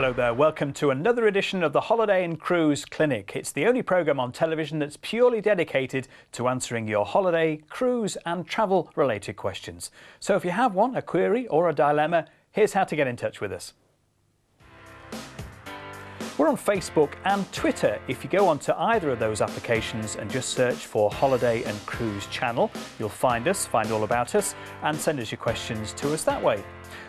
Hello there, welcome to another edition of the Holiday and Cruise Clinic. It's the only programme on television that's purely dedicated to answering your holiday, cruise and travel related questions. So if you have one, a query or a dilemma, here's how to get in touch with us. We're on Facebook and Twitter. If you go onto either of those applications and just search for Holiday and Cruise Channel, you'll find us, find all about us and send us your questions to us that way.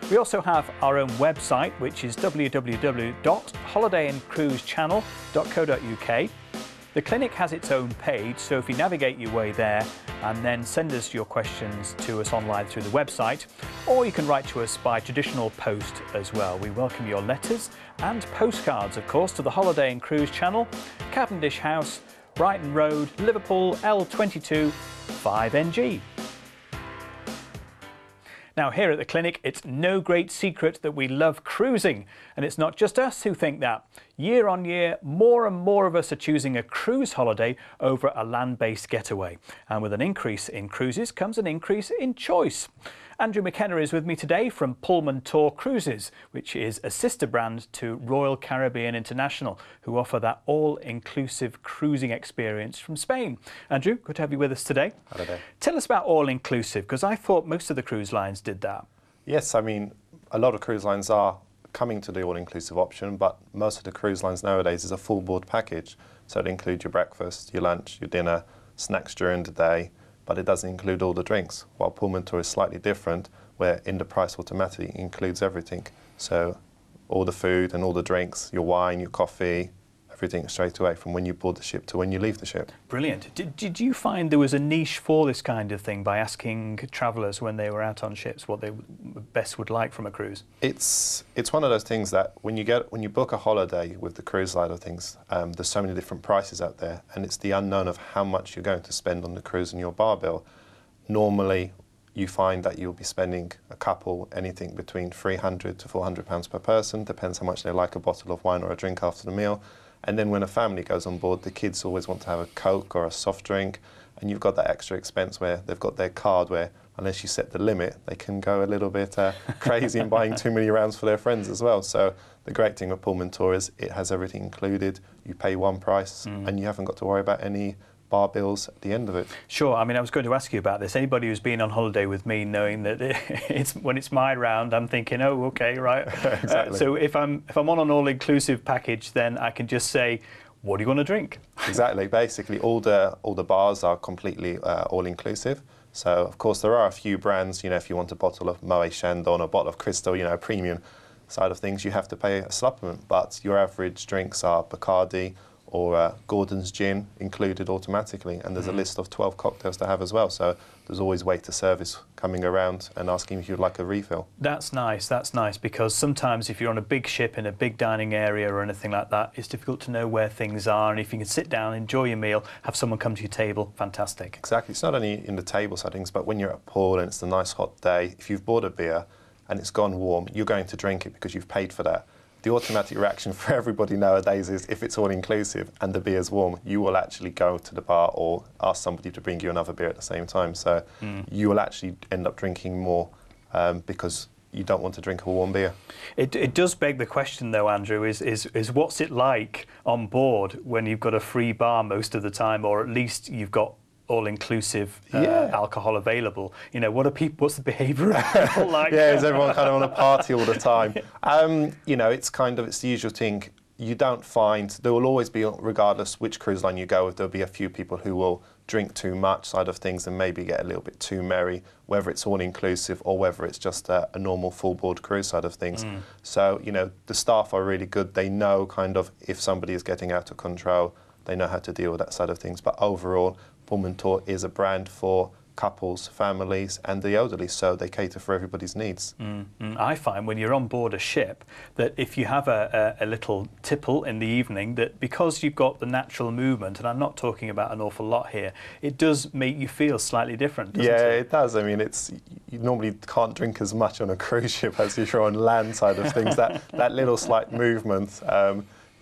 We also have our own website, which is www.holidayandcruisechannel.co.uk. The clinic has its own page, so if you navigate your way there and then send us your questions to us online through the website, or you can write to us by traditional post as well. We welcome your letters and postcards, of course, to the Holiday and Cruise Channel, Cavendish House, Brighton Road, Liverpool, L22 5NG. Now here at the clinic, it's no great secret that we love cruising, and it's not just us who think that. Year on year, more and more of us are choosing a cruise holiday over a land-based getaway. And with an increase in cruises comes an increase in choice. Andrew McKenna is with me today from Pullmantur Cruises, which is a sister brand to Royal Caribbean International, who offer that all-inclusive cruising experience from Spain. Andrew, good to have you with us today. Hello there. Tell us about all-inclusive, because I thought most of the cruise lines did that. Yes, I mean, a lot of cruise lines are coming to the all-inclusive option, but most of the cruise lines nowadays is a full board package. So it includes your breakfast, your lunch, your dinner, snacks during the day, but it doesn't include all the drinks, while Pullmantur is slightly different, where in the price automatically includes everything. So all the food and all the drinks, your wine, your coffee, everything straight away from when you board the ship to when you leave the ship. Brilliant. Did you find there was a niche for this kind of thing by asking travellers when they were out on ships what they best would like from a cruise? It's one of those things that when you book a holiday with the cruise side of things, there's so many different prices out there, and it's the unknown of how much you're going to spend on the cruise and your bar bill. Normally, you find that you'll be spending a couple, anything between £300 to £400 per person, depends how much they like a bottle of wine or a drink after the meal. And then when a family goes on board, the kids always want to have a Coke or a soft drink, and you've got that extra expense where they've got their card where, unless you set the limit, they can go a little bit crazy in buying too many rounds for their friends as well. So the great thing with Pullmantur is it has everything included. You pay one price and you haven't got to worry about any bar bills at the end of it. Sure. I mean, I was going to ask you about this. Anybody who's been on holiday with me, knowing that when it's my round, I'm thinking, oh, okay, right. Exactly. So if I'm on an all-inclusive package, then I can just say, what do you want to drink? Exactly. Basically, all the bars are completely all-inclusive. So, of course, there are a few brands. You know, if you want a bottle of Moet Chandon, a bottle of Crystal, you know, a premium side of things, you have to pay a supplement. But your average drinks are Bacardi or Gordon's gin included automatically, and there's a list of 12 cocktails to have as well, so there's always waiter service coming around and asking if you'd like a refill. That's nice, because sometimes if you're on a big ship in a big dining area or anything like that, it's difficult to know where things are, and if you can sit down, enjoy your meal, have someone come to your table, fantastic. Exactly, it's not only in the table settings, but when you're at pool and it's a nice hot day, if you've bought a beer and it's gone warm, you're going to drink it because you've paid for that. The automatic reaction for everybody nowadays is if it's all-inclusive and the beer's warm, you will actually go to the bar or ask somebody to bring you another beer at the same time. So you will actually end up drinking more because you don't want to drink a warm beer. It does beg the question, though, Andrew, is what's it like on board when you've got a free bar most of the time, or at least you've got all-inclusive alcohol available? You know, what's the behaviour of people like? Yeah, is everyone kind of on a party all the time? You know, it's the usual thing. You don't find, there will always be, regardless which cruise line you go with, there'll be a few people who will drink too much side of things and maybe get a little bit too merry, whether it's all-inclusive or whether it's just a normal full-board cruise side of things. So, you know, the staff are really good. They know kind of if somebody is getting out of control, they know how to deal with that side of things. But overall, Pullmantur is a brand for couples, families and the elderly, so they cater for everybody's needs. I find when you're on board a ship that if you have a little tipple in the evening, that because you've got the natural movement, and I'm not talking about an awful lot here, it does make you feel slightly different, doesn't it? It does. I mean, you normally can't drink as much on a cruise ship as if you're on land side of things. That little slight movement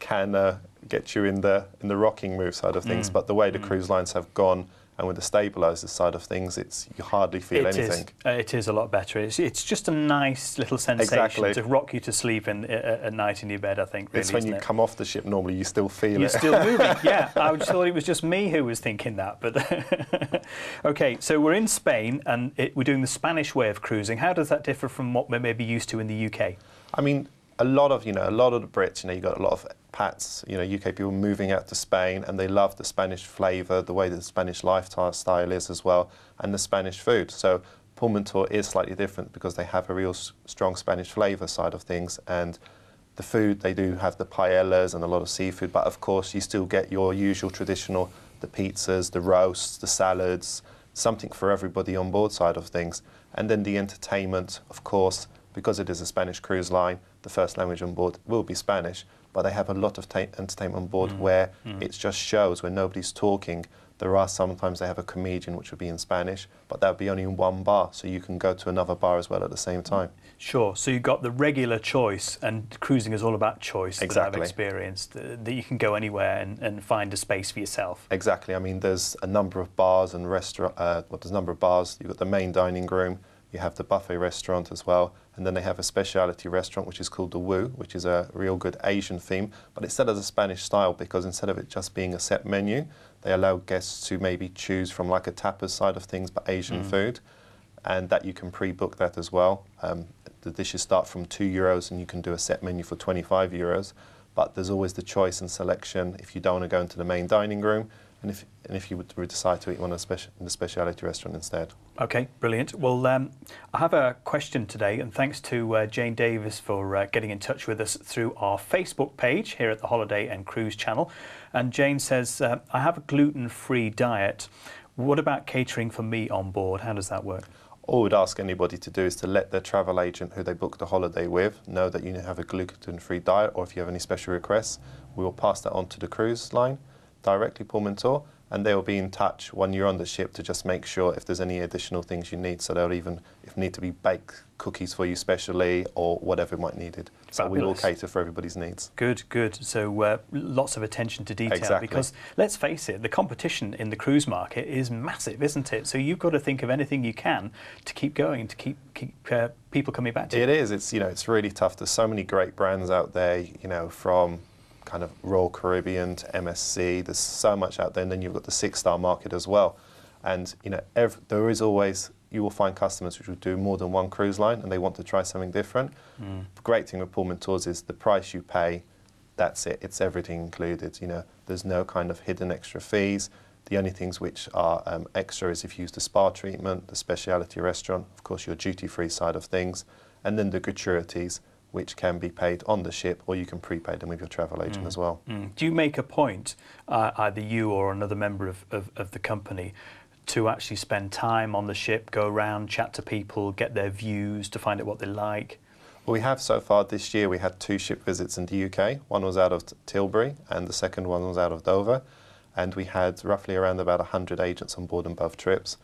can get you in the rocking move side of things. But the way the cruise lines have gone, and with the stabilizer side of things, you hardly feel anything. It is a lot better. It's just a nice little sensation to rock you to sleep at night in your bed, I think. Really, it's when you come off the ship normally, you still feel it. You're still moving, yeah. I just thought it was just me who was thinking that. But OK, so we're in Spain and we're doing the Spanish way of cruising. How does that differ from what we're maybe used to in the UK? I mean, a lot of the Brits, you got a lot of pats, UK people moving out to Spain, and they love the Spanish flavour, the way that the Spanish lifestyle is as well, and the Spanish food. So Pullmantur is slightly different because they have a real strong Spanish flavour side of things, and the food, they do have the paellas and a lot of seafood, but of course you still get your usual traditional, the pizzas, the roasts, the salads, something for everybody on board side of things. And then the entertainment, of course, because it is a Spanish cruise line, the first language on board will be Spanish, but they have a lot of entertainment on board where it's just shows, where nobody's talking. There are sometimes they have a comedian which will be in Spanish, but that would be only in one bar, so you can go to another bar as well at the same time. Sure, so you've got the regular choice, and cruising is all about choice. Exactly. That I've experienced, that you can go anywhere and find a space for yourself. Exactly, I mean there's a number of bars and restaurants, there's a number of bars. You've got the main dining room, you have the buffet restaurant as well, and then they have a specialty restaurant which is called the Wu, which is a real good Asian theme, but it's set as a Spanish style because instead of it just being a set menu, they allow guests to maybe choose from like a tapas side of things, but Asian food, and that you can pre-book that as well. The dishes start from €2 and you can do a set menu for €25, but there's always the choice and selection if you don't want to go into the main dining room, and if you would decide to eat in the specialty restaurant instead. OK, brilliant. Well, I have a question today, and thanks to Jane Davis for getting in touch with us through our Facebook page here at the Holiday and Cruise channel. And Jane says, I have a gluten-free diet. What about catering for me on board? How does that work? All we'd ask anybody to do is to let their travel agent who they booked the holiday with know that you have a gluten-free diet, or if you have any special requests, we will pass that on to the cruise line directly, Pullmantur, and they will be in touch when you're on the ship to just make sure if there's any additional things you need. So they'll even, if need to be, bake cookies for you specially or whatever might needed. So we will cater for everybody's needs. Good, good. So lots of attention to detail, because let's face it, the competition in the cruise market is massive, isn't it? So you've got to think of anything you can to keep going, to keep people coming back to you. It is. It's, it's really tough. There's so many great brands out there, from kind of Royal Caribbean to MSC. There's so much out there, and then you've got the 6-star market as well. And there is always, you will find customers which will do more than one cruise line and they want to try something different. The great thing with Pullmantur is the price you pay, that's it. It's everything included. There's no kind of hidden extra fees. The only things which are extra is if you use the spa treatment, the specialty restaurant, of course your duty-free side of things, and then the gratuities, which can be paid on the ship, or you can prepay them with your travel agent as well. Do you make a point, either you or another member of the company, to actually spend time on the ship, go around, chat to people, get their views, to find out what they like? Well, we have so far this year. We had 2 ship visits in the UK. One was out of Tilbury and the second one was out of Dover. And we had roughly around about 100 agents on board on both trips,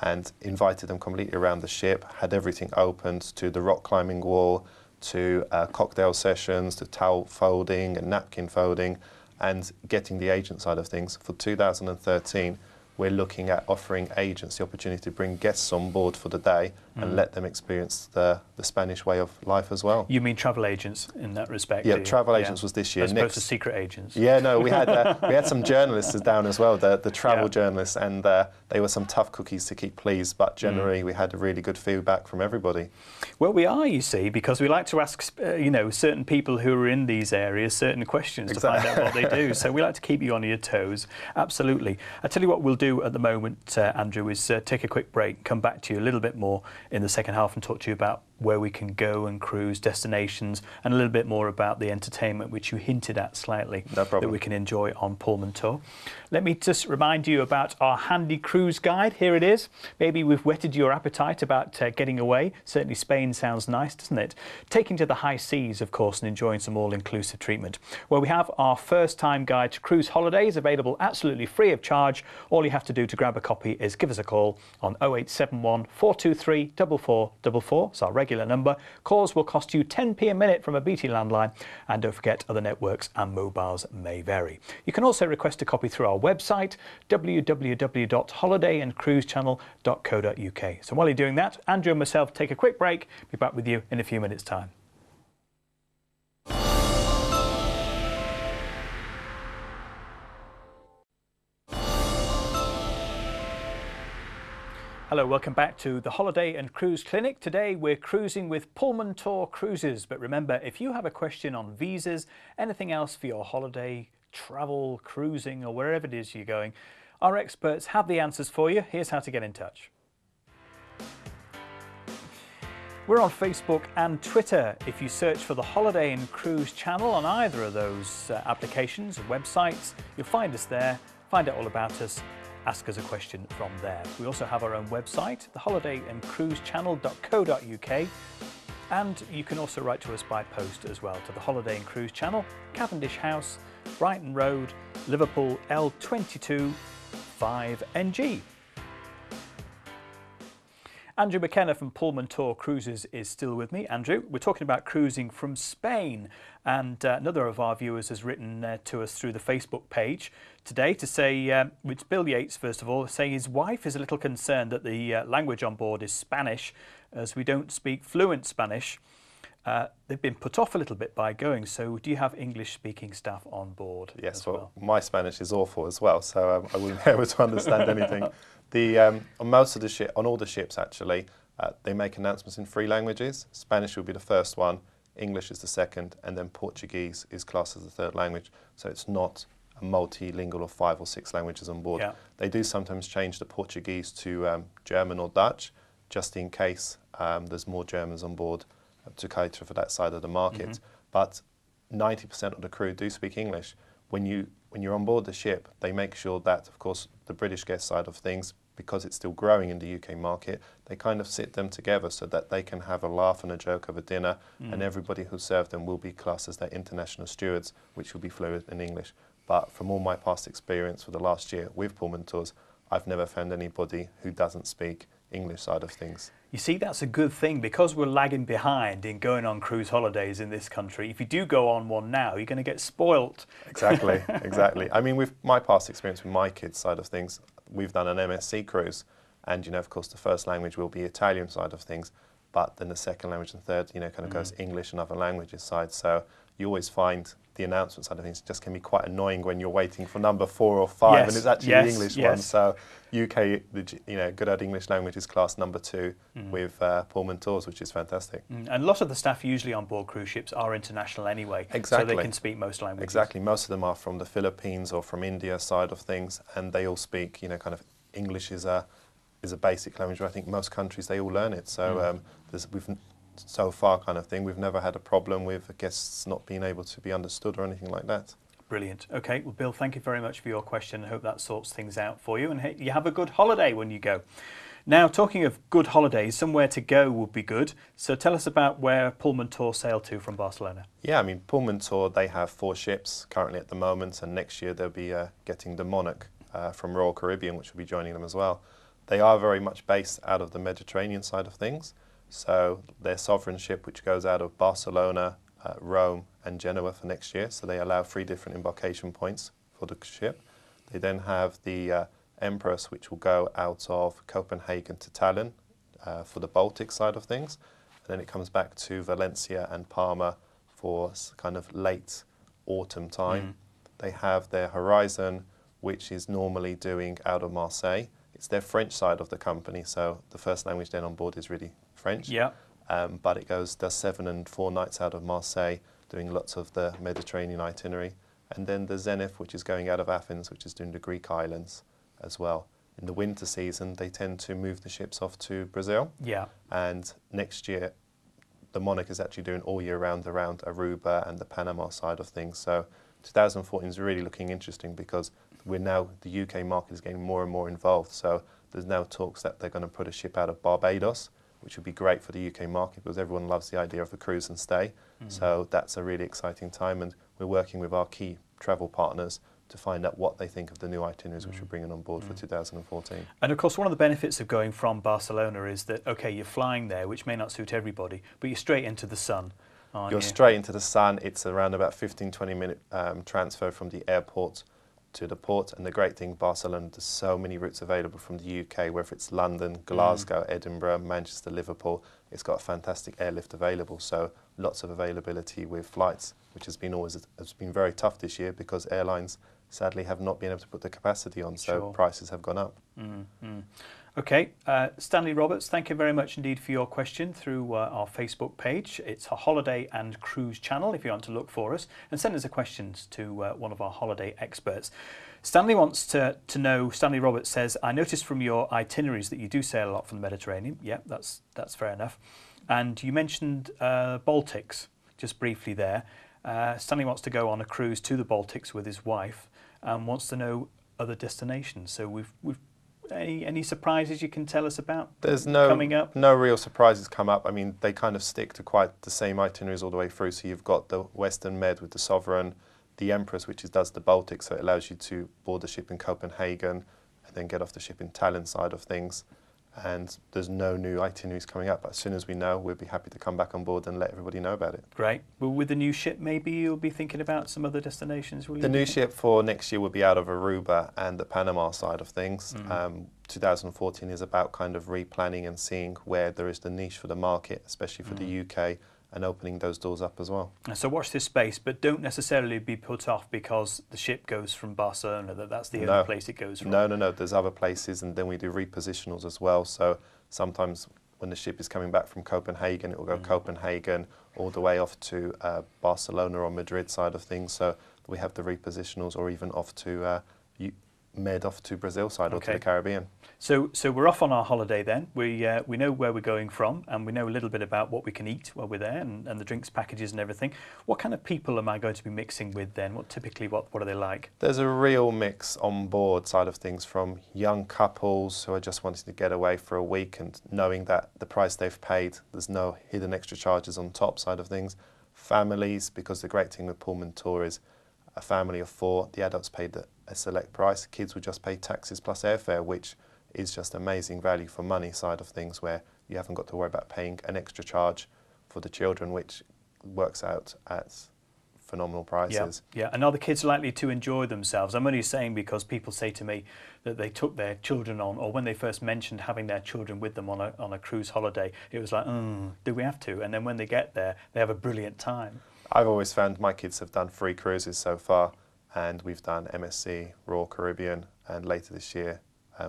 and invited them completely around the ship, had everything opened to the rock climbing wall, to cocktail sessions, to towel folding and napkin folding, and getting the agent side of things. For 2013, we're looking at offering agents the opportunity to bring guests on board for the day and let them experience the Spanish way of life as well. You mean travel agents in that respect? Yeah, travel agents was this year. As opposed to secret agents? Yeah, no, we had some journalists down as well, the travel journalists, and they were some tough cookies to keep pleased, but generally we had a really good feedback from everybody. Well, we are, you see, because we like to ask, certain people who are in these areas certain questions to find out what they do. So we like to keep you on your toes. Absolutely. I tell you what we'll do at the moment, Andrew, is take a quick break, come back to you a little bit more in the second half and talk to you about where we can go and cruise, destinations, and a little bit more about the entertainment, which you hinted at slightly, that we can enjoy on Pullmantur. Let me just remind you about our handy cruise guide. Here it is. Maybe we've whetted your appetite about getting away. Certainly Spain sounds nice, doesn't it? Taking to the high seas, of course, and enjoying some all-inclusive treatment. Well, we have our first-time guide to cruise holidays available absolutely free of charge. All you have to do to grab a copy is give us a call on 0871 423 4444. It's our regular regular number. Calls will cost you 10p a minute from a BT landline, and don't forget other networks and mobiles may vary. You can also request a copy through our website, www.holidayandcruisechannel.co.uk. So while you're doing that, Andrew and myself take a quick break. Be back with you in a few minutes' time. Hello, welcome back to the Holiday and Cruise Clinic. Today we're cruising with Pullmantur Cruises. But remember, if you have a question on visas, anything else for your holiday, travel, cruising, or wherever it is you're going, our experts have the answers for you. Here's how to get in touch. We're on Facebook and Twitter. If you search for the Holiday and Cruise channel on either of those applications or websites, you'll find us there, find out all about us, ask us a question from there. We also have our own website, theholidayandcruisechannel.co.uk, and you can also write to us by post as well to the Holiday and Cruise Channel, Cavendish House, Brighton Road, Liverpool L22 5NG. Andrew McKenna from Pullmantur Cruises is still with me. Andrew, we're talking about cruising from Spain, and another of our viewers has written to us through the Facebook page today to say, it's Bill Yates first of all, saying his wife is a little concerned that the language on board is Spanish, as we don't speak fluent Spanish. They've been put off a little bit by going, so do you have English-speaking staff on board? Yes, well, my Spanish is awful as well, so I wouldn't be able to understand anything. On most of the on all the ships actually, they make announcements in 3 languages. Spanish will be the first one, English is the second, and then Portuguese is classed as the 3rd language. So it's not a multilingual of 5 or 6 languages on board. Yeah. They do sometimes change the Portuguese to German or Dutch, just in case there's more Germans on board to cater for that side of the market. But 90% of the crew do speak English. When you're on board the ship, they make sure that, of course, the British guest side of things, because it's still growing in the UK market, they kind of sit them together so that they can have a laugh and a joke over dinner, and everybody who served them will be classed as their international stewards, which will be fluent in English. But from all my past experience for the last year with Pullmantur, I've never found anybody who doesn't speak English side of things. You see, that's a good thing, because we're lagging behind in going on cruise holidays in this country. If you do go on one now, you're going to get spoilt. Exactly, exactly. I mean, with my past experience with my kids' side of things, we've done an MSC cruise, and, you know, of course, the first language will be Italian side of things, but then the second language and third, you know, kind of goes English and other languages side. So you always find the announcement side of things just can be quite annoying when you're waiting for number 4 or 5, and it's actually the English one. So UK, you know, good at English language is class number 2 with Pullmantur, which is fantastic. And a lot of the staff usually on board cruise ships are international anyway, so they can speak most languages. Exactly, most of them are from the Philippines or from India side of things, and they all speak, you know, kind of English is a basic language. I think most countries, they all learn it. So so far kind of thing, we've never had a problem with guests not being able to be understood or anything like that. Brilliant. Okay, well, Bill, thank you very much for your question. I hope that sorts things out for you, and hey, you have a good holiday when you go. Now, talking of good holidays, somewhere to go would be good. So tell us about where Pullmantur sailed to from Barcelona. Yeah, I mean, Pullmantur, they have 4 ships currently at the moment, and next year they'll be getting the Monarch from Royal Caribbean, which will be joining them as well. They are very much based out of the Mediterranean side of things. So their sovereign ship, which goes out of Barcelona, Rome and Genoa for next year. So they allow 3 different embarkation points for the ship. They then have the Empress, which will go out of Copenhagen to Tallinn for the Baltic side of things. And then it comes back to Valencia and Palma for kind of late autumn time. They have their Horizon, which is normally doing out of Marseille. It's their French side of the company, so the first language then on board is really French. Yeah. But it does 7 and 4 nights out of Marseille, doing lots of the Mediterranean itinerary. And then the Zenith, which is going out of Athens, which is doing the Greek islands as well. In the winter season, they tend to move the ships off to Brazil. Yeah. And next year, the Monarch is actually doing all year round around Aruba and the Panama side of things. So 2014 is really looking interesting, because the UK market is getting more and more involved. So there's now talks that they're going to put a ship out of Barbados, which would be great for the UK market, because everyone loves the idea of a cruise and stay. So that's a really exciting time, and we're working with our key travel partners to find out what they think of the new itineraries which we're bringing on board for 2014. And of course, one of the benefits of going from Barcelona is that, okay, you're flying there, which may not suit everybody, but you're straight into the sun, aren't You're you? straight into the sun. It's around about 15-20 minute transfer from the airport to the port. And the great thing, Barcelona, there's so many routes available from the UK, whether it's London, Glasgow, Edinburgh, Manchester, Liverpool. It's got a fantastic airlift available, so lots of availability with flights, which has been very tough this year because airlines sadly have not been able to put the capacity on, so Sure. prices have gone up. Okay, Stanley Roberts, thank you very much indeed for your question through our Facebook page. It's a holiday and cruise channel if you want to look for us, and send us the questions to one of our holiday experts. Stanley wants to know, Stanley Roberts says, I noticed from your itineraries that you do sail a lot from the Mediterranean. Yeah, that's fair enough. And you mentioned Baltics just briefly there. Stanley wants to go on a cruise to the Baltics with his wife and wants to know other destinations. So we've any surprises you can tell us about? There's coming up? no real surprises come up. I mean, they kind of stick to quite the same itineraries all the way through. So you've got the Western Med with the Sovereign, the Empress, which does the Baltic, so it allows you to board the ship in Copenhagen and then get off the ship in Tallinn side of things. And there's no new itineraries coming up. But as soon as we know, we'll be happy to come back on board and let everybody know about it. Great. Well, with the new ship, maybe you'll be thinking about some other destinations, will you? The new ship for next year will be out of Aruba and the Panama side of things. 2014 is about kind of replanning and seeing where there is the niche for the market, especially for the UK, and opening those doors up as well. So watch this space, but don't necessarily be put off because the ship goes from Barcelona, that's the only place it goes from. No. There's other places, and then we do repositionals as well. So sometimes when the ship is coming back from Copenhagen, it will go Copenhagen all the way off to Barcelona or Madrid side of things. So we have the repositionals, or even off to Med off to Brazil side, or to the Caribbean. So we're off on our holiday then. We know where we're going from, and we know a little bit about what we can eat while we're there, and the drinks packages and everything. What kind of people am I going to be mixing with then? What are they like? There's a real mix on board side of things, from young couples who are just wanting to get away for a week and knowing that the price they've paid, there's no hidden extra charges on top side of things. Families, because the great thing with Pullmantur is a family of 4, the adults paid a select price, kids would just pay taxes plus airfare, which is just amazing value for money side of things, where you haven't got to worry about paying an extra charge for the children, which works out at phenomenal prices. Yeah. And are the kids likely to enjoy themselves? I'm only saying because people say to me that they took their children on, or when they first mentioned having their children with them on a cruise holiday, it was like, do we have to? And then when they get there, they have a brilliant time. I've always found my kids have done 3 cruises so far, and we've done MSC, Royal Caribbean, and later this year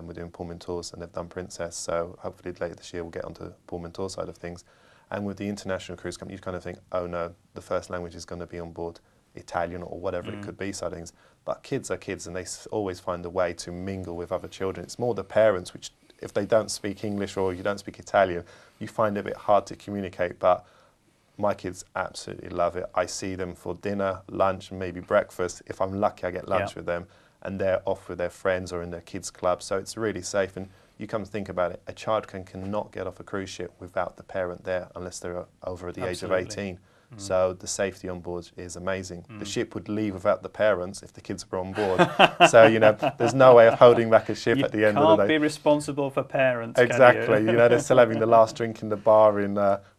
we're doing Pullmantur, and they've done Princess, so hopefully later this year we'll get onto the Pullmantur side of things. And with the international cruise company, you kind of think, oh no, the first language is going to be on board Italian or whatever it could be side of things. But kids are kids, and they always find a way to mingle with other children. It's more the parents, which if they don't speak English or you don't speak Italian, you find it a bit hard to communicate. But my kids absolutely love it. I see them for dinner, lunch, and maybe breakfast. If I'm lucky, I get lunch with them, and they're off with their friends or in their kids' club. So it's really safe. And you come to think about it, a child cannot get off a cruise ship without the parent there unless they're over the age of 18. So the safety on board is amazing. The ship would leave without the parents if the kids were on board. So, you know, there's no way of holding back a ship at the end of the day. You can't be responsible for parents, Exactly. can you? You know, they're still having the last drink in the bar in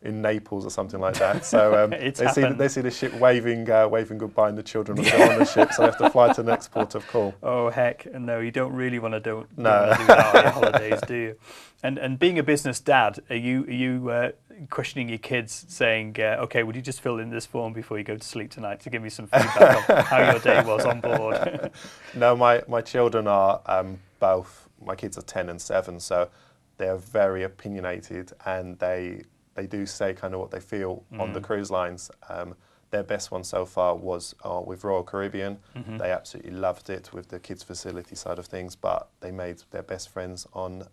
Naples or something like that. So they see the ship waving goodbye, and the children are still on the ship, so they have to fly to the next port of call. Oh heck, no! You don't really want to do that on your holidays, do you? And being a business dad, are you questioning your kids, saying, "Okay, would you just fill in this form before you go to sleep tonight to give me some feedback on how your day was on board?" No, my children are both. My kids are 10 and 7, so they're very opinionated, and they do say kind of what they feel on the cruise lines. Their best one so far was with Royal Caribbean. They absolutely loved it with the kids facility side of things, but they made their best friends on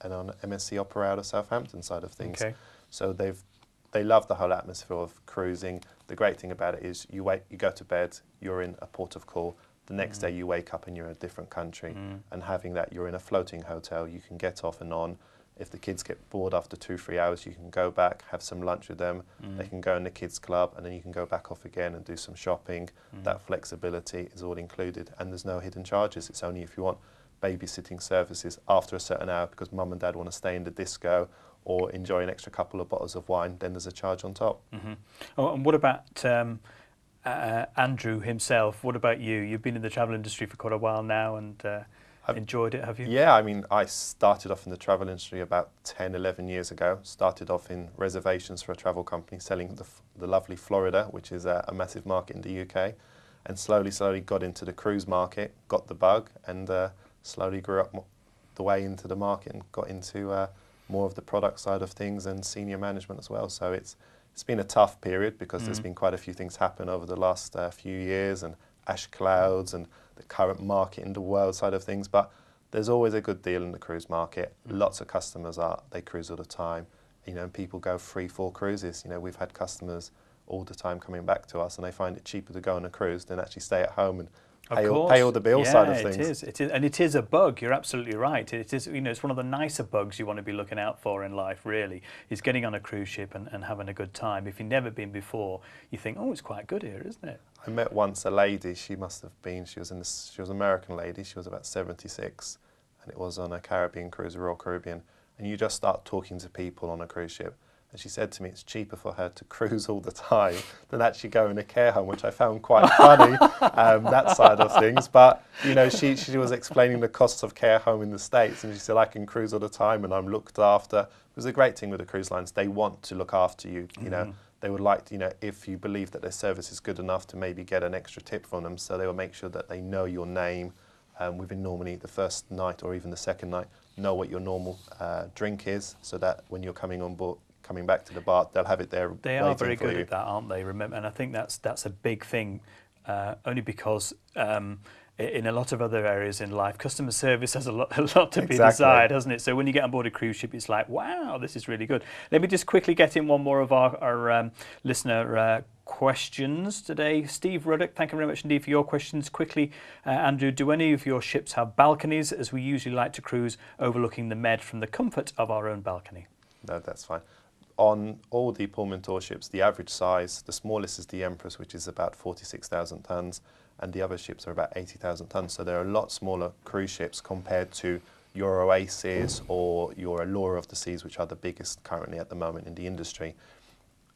MSC Opera out of Southampton side of things. Okay. So they love the whole atmosphere of cruising. The great thing about it is you go to bed, you're in a port of call. The next day you wake up and you're in a different country. And having that, you're in a floating hotel, you can get off and on. If the kids get bored after 2-3 hours, you can go back, have some lunch with them. They can go in the kids club, and then you can go back off again and do some shopping. That flexibility is all included, and there's no hidden charges. It's only if you want babysitting services after a certain hour because mum and dad want to stay in the disco or enjoy an extra couple of bottles of wine, then there's a charge on top. Oh, and what about Andrew himself? What about you? You've been in the travel industry for quite a while now, and enjoyed it, have you? Yeah, I mean, I started off in the travel industry about 10, 11 years ago. Started off in reservations for a travel company selling the lovely Florida, which is a massive market in the UK, and slowly got into the cruise market, got the bug, and slowly grew up the way into the market and got into more of the product side of things and senior management as well. So it's been a tough period because there's been quite a few things happen over the last few years, and ash clouds and the current market in the world side of things, but there's always a good deal in the cruise market. Lots of customers they cruise all the time, you know, and people go 3-4 cruises. You know, we've had customers all the time coming back to us, and they find it cheaper to go on a cruise than actually stay at home and pay all the bill side of things. It is, and it is a bug. You're absolutely right. It is, you know, it's one of the nicer bugs you want to be looking out for in life. Really, is getting on a cruise ship and having a good time. If you've never been before, you think, oh, it's quite good here, isn't it? I met once a lady. She must have been. She was an American lady. She was about 76, and it was on a Caribbean cruise, Royal Caribbean. And you just start talking to people on a cruise ship. And she said to me it's cheaper for her to cruise all the time than actually go in a care home, which I found quite funny, that side of things. But, you know, she was explaining the costs of care home in the States, and she said, I can cruise all the time and I'm looked after. It was a great thing with the cruise lines. They want to look after you, you know. They would like to, you know, if you believe that their service is good enough, to maybe get an extra tip from them. So they will make sure that they know your name within normally the first night or even the second night, know what your normal drink is, so that when you're coming on board, coming back to the bar, they'll have it there. They are very good at that, aren't they? Remember, and I think that's a big thing, only because in a lot of other areas in life, customer service has a lot to be desired, hasn't it? So when you get on board a cruise ship, it's like, wow, this is really good. Let me just quickly get in one more of our listener questions today. Steve Ruddock, thank you very much indeed for your questions. Quickly, Andrew, do any of your ships have balconies, as we usually like to cruise overlooking the Med from the comfort of our own balcony? No, that's fine. On all the Pullmantur ships, the average size, the smallest is the Empress, which is about 46,000 tonnes, and the other ships are about 80,000 tonnes. So they're a lot smaller cruise ships compared to your Oasis or your Allure of the Seas, which are the biggest currently at the moment in the industry.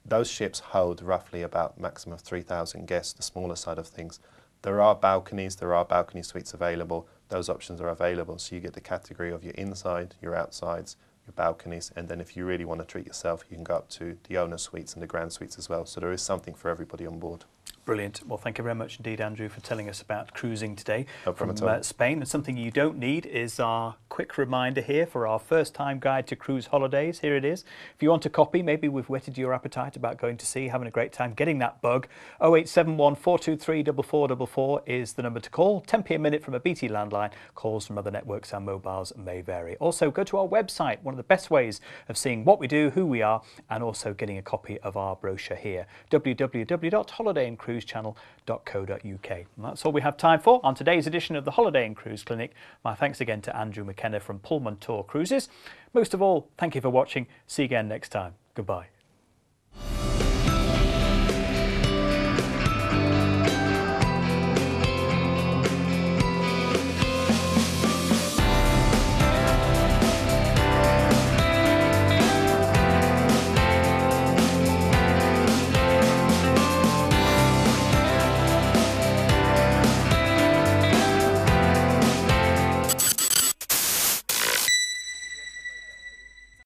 Those ships hold roughly about maximum of 3,000 guests, the smaller side of things. There are balcony suites available. Those options are available, so you get the category of your inside, your outsides, your balconies, and then if you really want to treat yourself, you can go up to the owner suites and the grand suites as well. So there is something for everybody on board. Brilliant. Well, thank you very much indeed, Andrew, for telling us about cruising today from all. Spain. And something you don't need is our quick reminder here for our first-time guide to cruise holidays. Here it is. If you want a copy, maybe we've whetted your appetite about going to sea, having a great time, getting that bug. 0871 423 4444 is the number to call. 10p a minute from a BT landline. Calls from other networks and mobiles may vary. Also, go to our website, one of the best ways of seeing what we do, who we are, and also getting a copy of our brochure here. www.holidayandcruisechannel.co.uk. And that's all we have time for on today's edition of the Holiday and Cruise Clinic. My thanks again to Andrew McKenna from Pullmantur Cruises. Most of all, thank you for watching. See you again next time. Goodbye.